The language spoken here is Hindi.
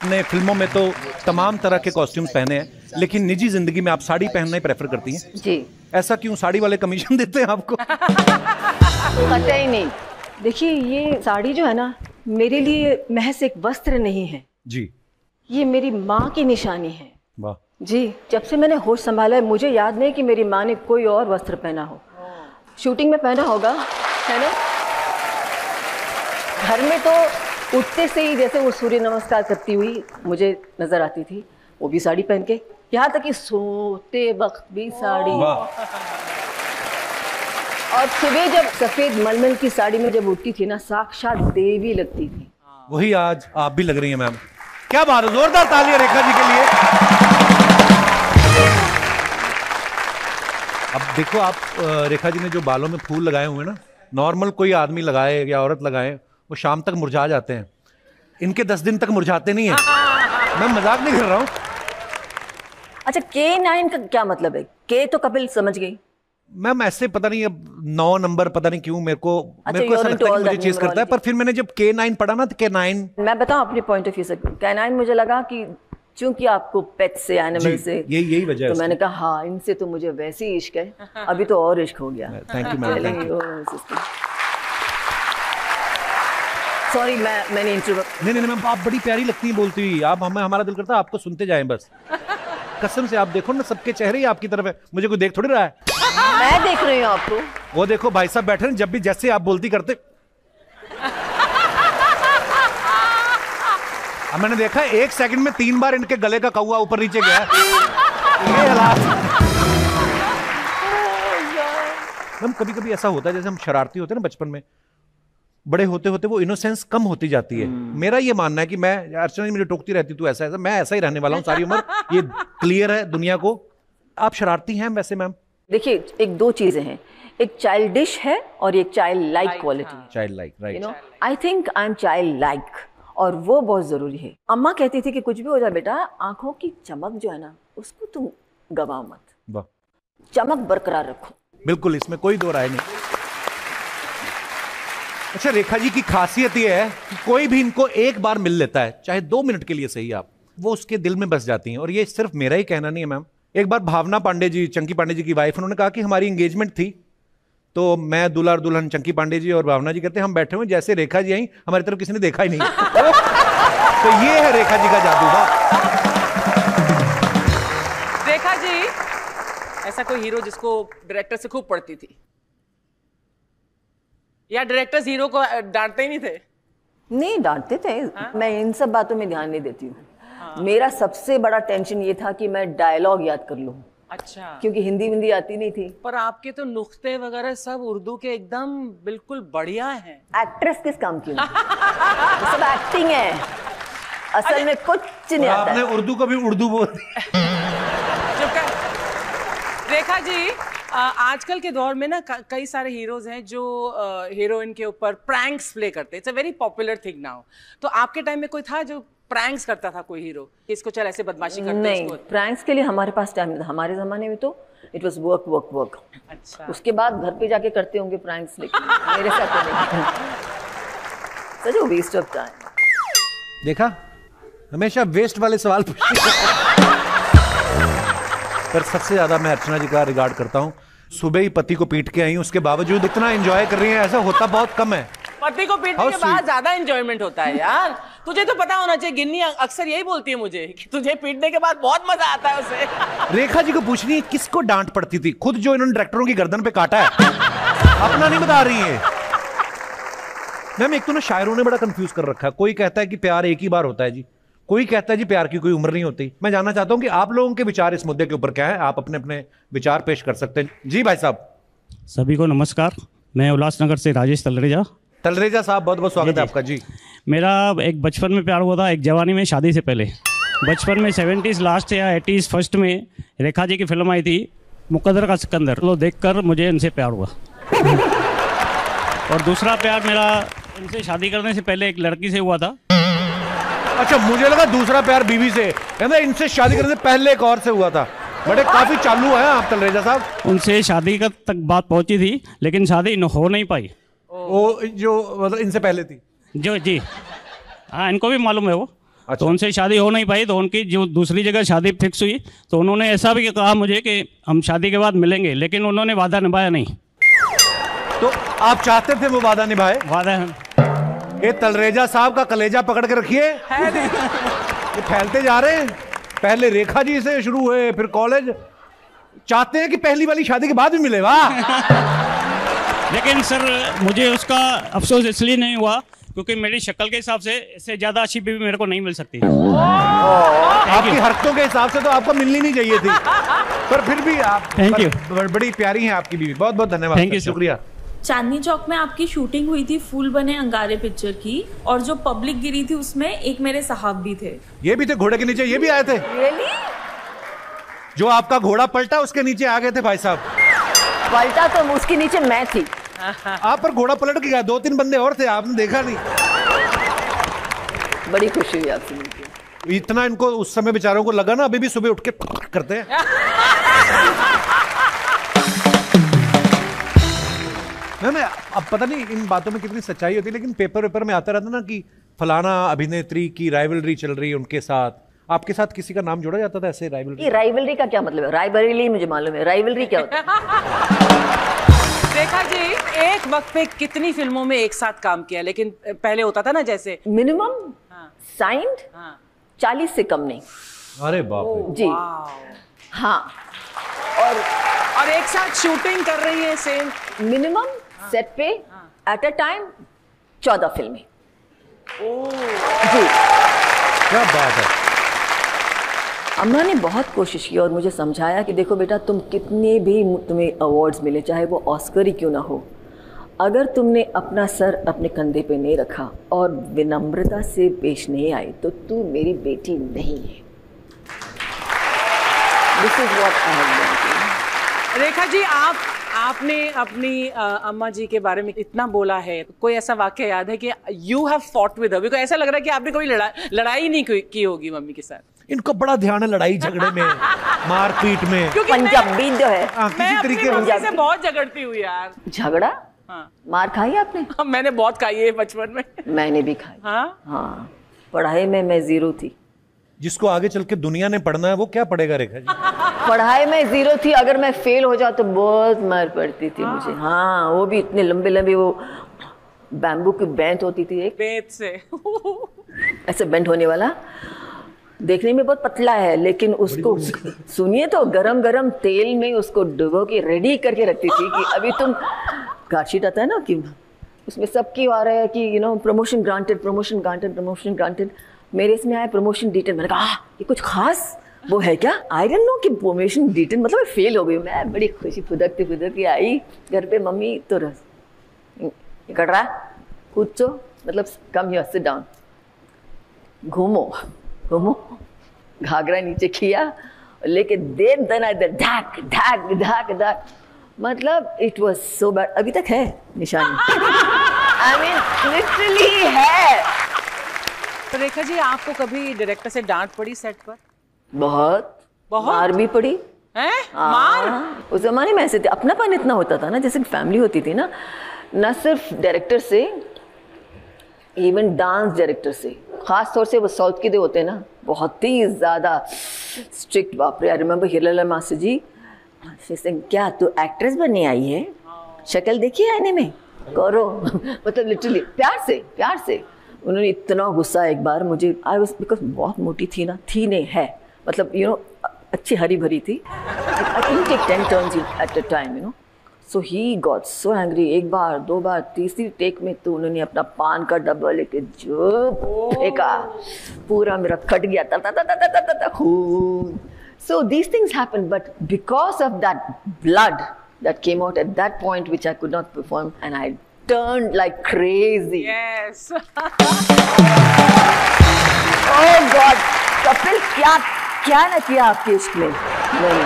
आपने फिल्मों में तो तमाम तरह के कॉस्ट्यूम्स पहने हैं, लेकिन निजी जिंदगी में आप साड़ी पहनना ही प्रेफर करती हैं जी। ऐसा क्यों? साड़ी वाले कमीशन देते हैं आपको? कतई नहीं। देखिए, ये साड़ी जो है ना, मेरे लिए महज एक वस्त्र नहीं है जी, ये मेरी माँ की निशानी है। वाह जी, जब से मैंने होश संभाला है मुझे याद नहीं कि मेरी माँ ने कोई और वस्त्र पहना हो। शूटिंग में पहना होगा, है ना? घर में तो उठते से ही जैसे वो सूर्य नमस्कार करती हुई मुझे नजर आती थी, वो भी साड़ी पहन के, यहाँ तक कि सोते वक्त भी साड़ी। और सुबह जब सफेद मलमल की साड़ी में जब उठती थी ना, साक्षात देवी लगती थी। वही आज आप भी लग रही हैं मैम। क्या बात है, जोरदार तालियां रेखा जी के लिए। अब देखो आप, रेखा जी ने जो बालों में फूल लगाए हुए हैं ना, नॉर्मल कोई आदमी लगाए या औरत लगाए वो शाम तक मुरझा जाते हैं, इनके 10 दिन तक मुरझाते नहीं है। मैं मजाक नहीं कर रहा हूँ। अच्छा, K9 का क्या मतलब है? के तो कपिल समझ गई मैम, ऐसे पता नहीं अब 9 नंबर पता नहीं क्यों मेरे को ऐसा लगता है कि मुझे चेस करता है, पर फिर मैंने जब K9 पढ़ा ना तो K9, मैं बताऊं अपने पॉइंट ऑफ व्यू से, K9 मुझे लगा कि चूंकि आपको पेट से, एनिमल से, यही वजह है। तो मैंने कहा हाँ, इनसे तो मुझे वैसे ही इश्क है, अभी तो और इश्क हो गया। Thank you ma'am. सॉरी, मैंने इंटरप्ट। नहीं मैम, आप बड़ी प्यारी लगती हैं बोलती हुई। आप हमें, हमारा दिल करता है आपको सुनते जाएं बस। कसम से आप देखो ना, सबके चेहरे ही आपकी तरफ है, मुझे कोई देख थोड़ी रहा है। मैं देख रही हूँ आपको। वो देखो भाई साहब बैठे हैं, जब भी जैसे आप बोलती करते। अब मैंने देखा 1 सेकंड में 3 बार इनके गले का कौवा ऊपर नीचे गया। ये हालात। हम कभी-कभी ऐसा होता है जैसे हम शरारती होते हैं ना बचपन में, बड़े होते होते वो इनोसेंस कम होती जाती है। मेरा ये मानना है कि मैं, अर्चना जी मुझे टोकती रहती तू ऐसा ऐसा, मैं ऐसा ही रहने वाला हूँ सारी उम्र। ये क्लियर है दुनिया को। आप शरारती हैं वैसे मैम? देखिए, एक दो चीजें हैं, एक चाइल्डिश है और एक child like quality. Child like, right. You know, I think I am child like, और वो बहुत जरूरी है। अम्मा कहती थी कि कुछ भी हो जाए बेटा, आंखों की चमक जो है ना, उसको तुम गवाओ मत, वाह, चमक बरकरार रखो। बिल्कुल, इसमें कोई दो राय नहीं। अच्छा, रेखा जी की खासियत ये है कि कोई भी इनको एक बार मिल लेता है, चाहे 2 मिनट के लिए सही, आप वो उसके दिल में बस जाती हैं। और ये सिर्फ मेरा ही कहना नहीं है मैम। एक बार भावना पांडे जी, चंकी पांडे जी की वाइफ, उन्होंने कहा कि हमारी एंगेजमेंट थी, तो मैं दूल्हा और दुल्हन चंकी पांडे जी और भावना जी कहते हैं हम बैठे हुए, जैसे रेखा जी आई हमारी तरफ किसी ने देखा ही नहीं। तो ये है रेखा जी का जादू। रेखा जी, ऐसा कोई हीरो जिसको डायरेक्टर से खूब पड़ती थी, या डायरेक्टर्स हीरो को डांटते ही नहीं थे? नहीं, डांटते थे। मैं इन सब बातों में ध्यान नहीं देती हूँ। मेरा सबसे बड़ा टेंशन ये था कि मैं डायलॉग याद कर लूं। अच्छा, क्योंकि हिंदी आती नहीं थी। पर आपके तो नुक्ते वगैरह सब उर्दू के एकदम बिल्कुल बढ़िया हैं। एक्ट्रेस किस काम की? वो सब एक्टिंग है, असल में कुछ नहीं आता। आपने उर्दू को भी उर्दू बोल दी। रेखा जी, आजकल के दौर में ना कई सारे हीरोज हैं जो हीरोइन के ऊपर प्रैंक्स प्ले करते हैं। It's a very popular thing now. तो आपके टाइम में कोई था जो प्रैंक्स करता था, कोई हीरो इसको चल ऐसे बदमाशी करते? नहीं, प्रैंक्स के लिए हमारे पास टाइम था। हमारे जमाने में तो it was work work work. अच्छा, उसके बाद घर पे जाके करते होंगे प्रैंक्स, लेकिन मेरे साथ तो नहीं। Such waste of time. देखा, हमेशा वेस्ट वाले सवाल पूछती पर सबसे ज्यादा मैं अर्चना जी का रिगार्ड करता हूँ। सुबह ही पति को पीट के आई हूँ, उसके बावजूद इतना एंजॉय कर रही हैं, ऐसा होता बहुत कम है। पति को पीटने के बाद ज्यादा एंजॉयमेंट होता है यार। तुझे तो पता होना चाहिए, गिन्नी अक्सर यही बोलती है मुझे कि तुझे पीटने के बाद बहुत मजा आता है उसे। रेखा जी को पूछनी है किसको डांट पड़ती थी, खुद जो इन्होंने डायरेक्टरों की गर्दन पे काटा है, अपना नहीं बता रही है। मैम, एक तो ना शायरों ने बड़ा कंफ्यूज कर रखा है। कोई कहता है कि प्यार एक ही बार होता है जी, कोई कहता है जी प्यार की कोई उम्र नहीं होती। मैं जानना चाहता हूं कि आप लोगों के विचार इस मुद्दे के ऊपर क्या है। आप अपने अपने विचार पेश कर सकते हैं। जी भाई साहब। सभी को नमस्कार, मैं उल्लासनगर से राजेश तलरेजा साहब, बहुत बहुत स्वागत है आपका। जी, मेरा एक बचपन में प्यार हुआ था, एक जवानी में शादी से पहले। बचपन में 70s लास्ट या 80s फर्स्ट में रेखा जी की फिल्म आई थी मुकद्दर का सिकंदर, तो देखकर मुझे इनसे प्यार हुआ। और दूसरा प्यार मेरा इनसे शादी करने से पहले एक लड़की से हुआ था। अच्छा, मुझे लगा दूसरा प्यार बीवी से, कहते इनसे शादी करने से पहले एक और से हुआ था। बड़े काफी चालू है आप तलरेजा साहब। उनसे शादी का तक बात पहुंची थी, लेकिन शादी हो नहीं पाई। वो जो मतलब इनसे पहले थी जो, जी हाँ, इनको भी मालूम है वो। तो उनसे शादी हो नहीं पाई, तो उनकी जो दूसरी जगह शादी फिक्स हुई, तो उन्होंने ऐसा भी कहा मुझे कि हम शादी के बाद मिलेंगे, लेकिन उन्होंने वादा निभाया नहीं। तो आप चाहते थे वो वादा निभाए? वादा ये तलरेजा साहब का कलेजा पकड़ के रखिए, ये फैलते जा रहे हैं। पहले रेखा जी से शुरू हुए, फिर कॉलेज, चाहते हैं कि पहली वाली शादी के बाद भी मिले। वाह। लेकिन सर मुझे उसका अफसोस इसलिए नहीं हुआ क्योंकि मेरी शक्ल के हिसाब से इससे ज्यादा अच्छी बीवी मेरे को नहीं मिल सकती। आपकी हरकतों के हिसाब से तो आपको मिलनी नहीं चाहिए थी, पर फिर भी आप थैंक यू, बड़ी प्यारी हैं आपकी बीवी। बहुत बहुत धन्यवाद। थैंक यू, शुक्रिया। चांदनी चौक में आपकी शूटिंग हुई थी फूल बने अंगारे पिक्चर की, और जो पब्लिक गिरी थी उसमें एक मेरे साहब भी थे। ये भी थे घोड़े के नीचे, ये भी आए थे। रियली? जो आपका घोड़ा पलटा उसके नीचे आ गए थे भाई साहब। पलटा तो उसके नीचे मैं थी। आप पर घोड़ा पलट के गया, 2-3 बंदे और थे, आपने देखा नहीं। बड़ी खुशी हुई आपसे मिलकर। इतना इनको उस समय बेचारों को लगा ना, अभी भी सुबह उठ के करते हैं। मैम अब पता नहीं इन बातों में कितनी सच्चाई होती है, लेकिन पेपर में आता रहता ना कि फलाना अभिनेत्री की राइवलरी चल रही है उनके साथ। आपके साथ किसी का नाम जोड़ा जाता था ऐसे राइवलरी? ये राइवलरी का क्या मतलब है? राइवलरी मुझे मालूम है, राइवलरी क्या होता है? रेखा जी एक वक्त पे कितनी फिल्मों में एक साथ काम किया, लेकिन पहले होता था ना जैसे मिनिमम साइंड 40 से कम नहीं। अरे बाप रे। जी हाँ, और एक साथ शूटिंग कर रही है सेम। मिनिमम सेट पे एट अ टाइम 14 फिल्में। जी क्या बात है। अम्मा ने बहुत कोशिश की और मुझे समझाया कि देखो बेटा, तुम कितने भी तुम्हें अवार्ड्स मिले, चाहे वो ऑस्कर ही क्यों ना हो, अगर तुमने अपना सर अपने कंधे पे नहीं रखा और विनम्रता से पेश नहीं आई तो तू मेरी बेटी नहीं है। This is what I have done. Rekha ji आपने अपनी अम्मा जी के बारे में इतना बोला है, कोई ऐसा वाक्य याद है कि you have fought with her? Because ऐसा लग रहा है कि आपने कभी लड़ाई नहीं की होगी मम्मी के साथ। इनको बड़ा ध्यान है लड़ाई झगड़े में, मारपीट में। पंजाबी जो है मैं अपनी मम्मी से बहुत झगड़ती हूँ यार। झगड़ा? हाँ। मार खाई आपने? मैंने बहुत खाई है बचपन में। मैंने भी खाई। हाँ, पढ़ाई में मैं 0 थी। जिसको आगे चल के दुनिया ने पढ़ना है वो क्या पढ़ेगा रेखा जी? पढ़ाई में 0 थी, अगर मैं फेल हो जाऊँ तो बहुत मार पड़ती थी मुझे। हाँ, वो भी इतने लंबे लंबे, वो बैम्बू की बेंच होती थी एक, बेंच से ऐसे बेंट होने वाला, देखने में बहुत पतला है, लेकिन उसको सुनिए तो गरम गरम तेल में उसको डुबो के रेडी करके रखती थी कि अभी तुम, कार्डशीट आता है ना कि उसमें सबकी आ रहा है कि you know promotion granted, promotion granted, promotion granted. मेरे इसमें आया प्रमोशन डिटेल। मैंने कहा ये कुछ खास वो है क्या? आई डोंट नो कि प्रमोशन डिटेल मतलब फेल हो गई। मैं बड़ी खुशी फुदकती आई घर पे, मम्मी तो रस ये कर रहा है, कुछ मतलब कम हियर, सिट डाउन, घूमो घूमो, घाघरा नीचे किया लेके देन इधर धाक धाक धाक धाक, मतलब इट वाज सो बैड। अभी तक है निशानी। आई मीन लिटरली है। तो रेखा जी आपको कभी डायरेक्टर से डांट पड़ी सेट पर? बहुत मार भी पड़ी है। मार? उस जमाने में ऐसे थे, अपनापन इतना होता था ना, जैसे फैमिली होती थी ना, न सिर्फ डायरेक्टर से, इवन डांस डायरेक्टर से, खास तौर से वो साउथ के जो होते हैं ना, बहुत ही ज्यादा स्ट्रिक्ट। बाप रे, आई रिमेम्बर हिरलाल मास्टर जी, क्या तू एक्ट्रेस बनने आई है? शक्ल देखिए आईने में, करो। मतलब लिटरली प्यार से उन्होंने इतना गुस्सा एक बार मुझे, आई वाज, बिकॉज बहुत मोटी थी ना, थी नहीं है, मतलब यू नो अच्छी हरी भरी थी। I can take 10 turns at a time, you know. So he got so angry. एक बार, 2 बार, तीसरी टेक में तो उन्होंने अपना पान का डब्बा लेके जो फेंका, पूरा मेरा कट गया, ता खून। So these things happen, but because of that blood that came out at that point, which I could not perform, and I turned like crazy. Yes. Oh God, Kapil क्या ना किया आपके इश्क में? नहीं।